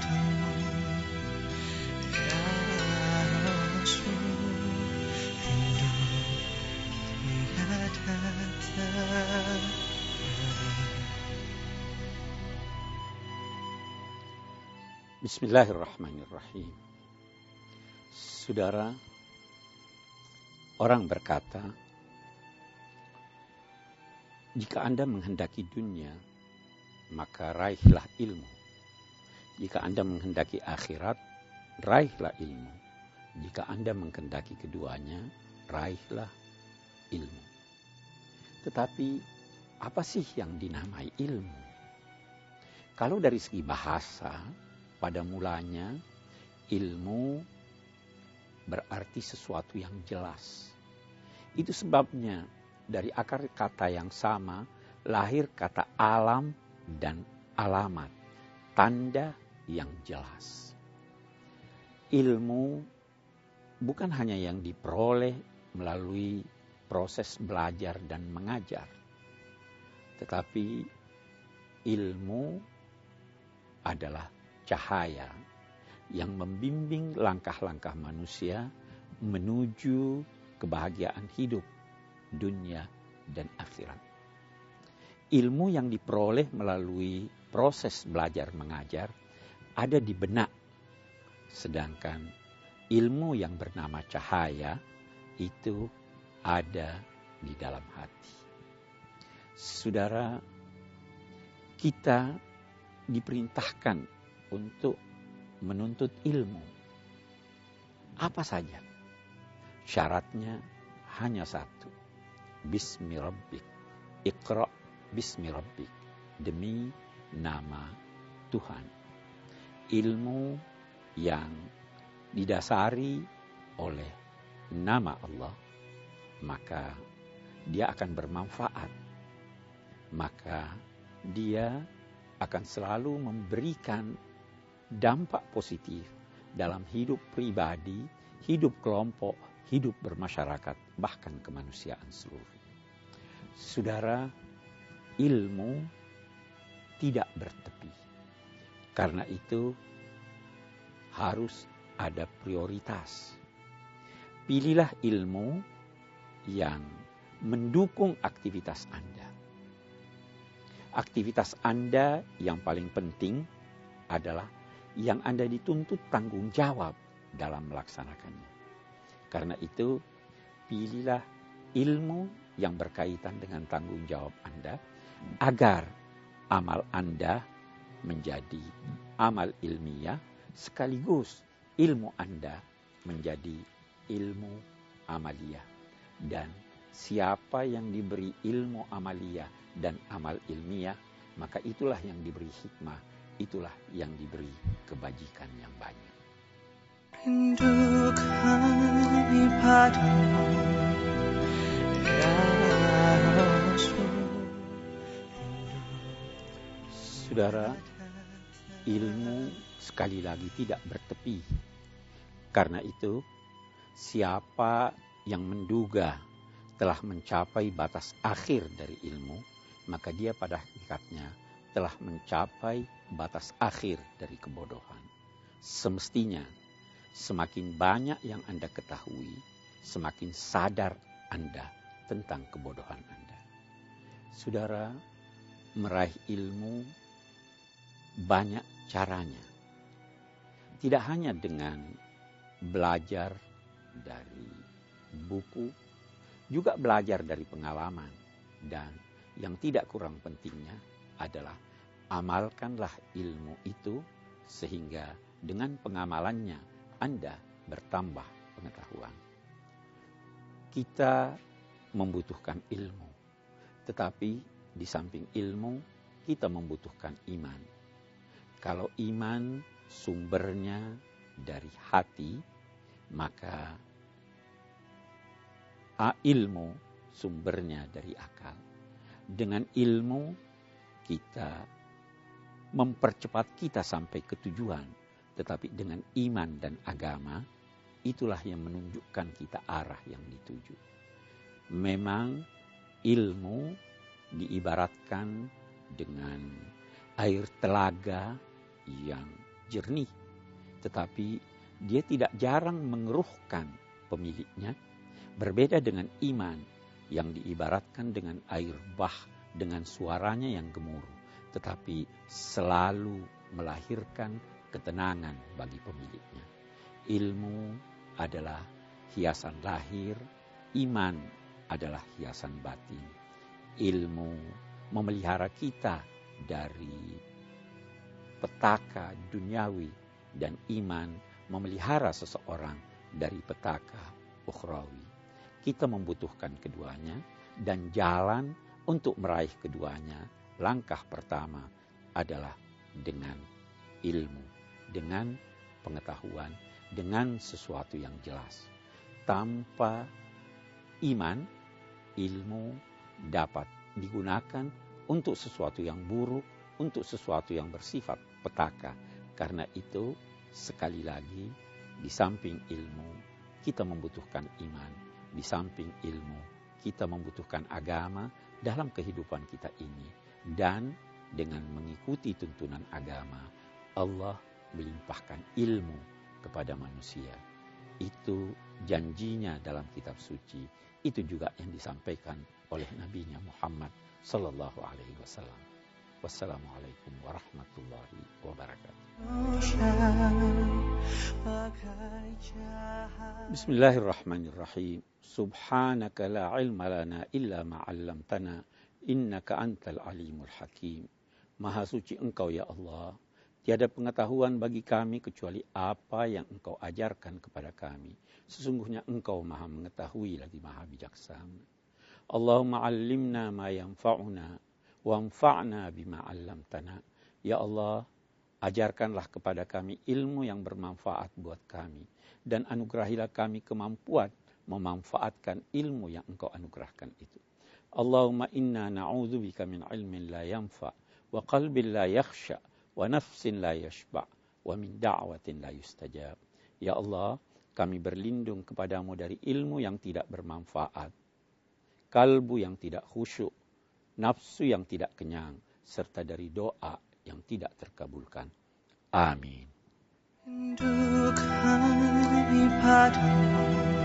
padamu ya Rasul, rindu tiada terakhir. Bismillahirrahmanirrahim. Saudara, orang berkata, jika Anda menghendaki dunia, maka raihlah ilmu. Jika Anda menghendaki akhirat, raihlah ilmu. Jika Anda menghendaki keduanya, raihlah ilmu. Tetapi, apa sih yang dinamai ilmu? Kalau dari segi bahasa, pada mulanya ilmu berarti sesuatu yang jelas. Itu sebabnya dari akar kata yang sama lahir kata alam dan alamat, tanda yang jelas. Ilmu bukan hanya yang diperoleh melalui proses belajar dan mengajar, tetapi ilmu adalah cahaya yang membimbing langkah-langkah manusia menuju kebahagiaan hidup, dunia, dan akhirat. Ilmu yang diperoleh melalui proses belajar mengajar ada di benak, sedangkan ilmu yang bernama cahaya itu ada di dalam hati. Saudara, kita diperintahkan untuk menuntut ilmu. Apa saja? Syaratnya hanya satu. Bismi rabbik. Iqra bismi rabbik. Demi nama Tuhan. Ilmu yang didasari oleh nama Allah, maka dia akan bermanfaat. Maka dia akan selalu memberikan dampak positif dalam hidup pribadi, hidup kelompok, hidup bermasyarakat, bahkan kemanusiaan seluruh. Saudara, ilmu tidak bertepi. Karena itu harus ada prioritas. Pilihlah ilmu yang mendukung aktivitas Anda. Aktivitas Anda yang paling penting adalah yang Anda dituntut tanggung jawab dalam melaksanakannya. Karena itu, pilihlah ilmu yang berkaitan dengan tanggung jawab Anda, agar amal Anda menjadi amal ilmiah, sekaligus ilmu Anda menjadi ilmu amaliyah. Dan siapa yang diberi ilmu amaliyah dan amal ilmiah, maka itulah yang diberi hikmah, itulah yang diberi kebajikan yang banyak. Rindu kami padamu ya Rasul. Saudara, ilmu sekali lagi tidak bertepi. Karena itu, siapa yang menduga telah mencapai batas akhir dari ilmu, maka dia pada hakikatnya telah mencapai batas akhir dari kebodohan. Semestinya, semakin banyak yang Anda ketahui, semakin sadar Anda tentang kebodohan Anda. Saudara, meraih ilmu banyak caranya. Tidak hanya dengan belajar dari buku, juga belajar dari pengalaman. Dan yang tidak kurang pentingnya adalah amalkanlah ilmu itu sehingga dengan pengamalannya Anda bertambah pengetahuan. Kita membutuhkan ilmu, tetapi di samping ilmu kita membutuhkan iman. Kalau iman sumbernya dari hati, maka ilmu sumbernya dari akal. Dengan ilmu kita mempercepat kita sampai ke tujuan, tetapi dengan iman dan agama, itulah yang menunjukkan kita arah yang dituju. Memang ilmu diibaratkan dengan air telaga yang jernih, tetapi dia tidak jarang mengeruhkan pemiliknya. Berbeda dengan iman yang diibaratkan dengan air bah dengan suaranya yang gemuruh, tetapi selalu melahirkan ketenangan bagi pemiliknya. Ilmu adalah hiasan lahir, iman adalah hiasan batin. Ilmu memelihara kita dari petaka duniawi, dan iman memelihara seseorang dari petaka ukhrawi. Kita membutuhkan keduanya, dan jalan untuk meraih keduanya, langkah pertama adalah dengan ilmu, dengan pengetahuan, dengan sesuatu yang jelas. Tanpa iman, ilmu dapat digunakan untuk sesuatu yang buruk, untuk sesuatu yang bersifat petaka. Karena itu, sekali lagi, di samping ilmu, kita membutuhkan iman. Di samping ilmu, kita membutuhkan agama dalam kehidupan kita ini. Dan dengan mengikuti tuntunan agama, Allah melimpahkan ilmu kepada manusia. Itu janjinya dalam kitab suci. Itu juga yang disampaikan oleh Nabi-Nya Muhammad sallallahu alaihi wasallam. Wassalamualaikum warahmatullahi wabarakatuh. Bismillahirrahmanirrahim. Subhanaka la ilma lana illa ma 'allamtana innaka antal alimul hakim. Maha suci Engkau ya Allah. Tiada pengetahuan bagi kami kecuali apa yang Engkau ajarkan kepada kami. Sesungguhnya Engkau Maha mengetahui lagi Maha bijaksana. Allahumma 'allimna ma yanfa'una wanfa'na bima 'allamtana. Ya Allah, ajarkanlah kepada kami ilmu yang bermanfaat buat kami, dan anugerahilah kami kemampuan memanfaatkan ilmu yang Engkau anugerahkan itu. Allahumma inna na'udzubika min ilmin la yanfa' wa qalbin la yakhsha wa nafsin la yashba' wa min da'watin la yustajab. Ya Allah, kami berlindung kepadamu dari ilmu yang tidak bermanfaat, kalbu yang tidak khusyuk, nafsu yang tidak kenyang, serta dari doa yang tidak terkabulkan. Amin. Rindu kami padamu.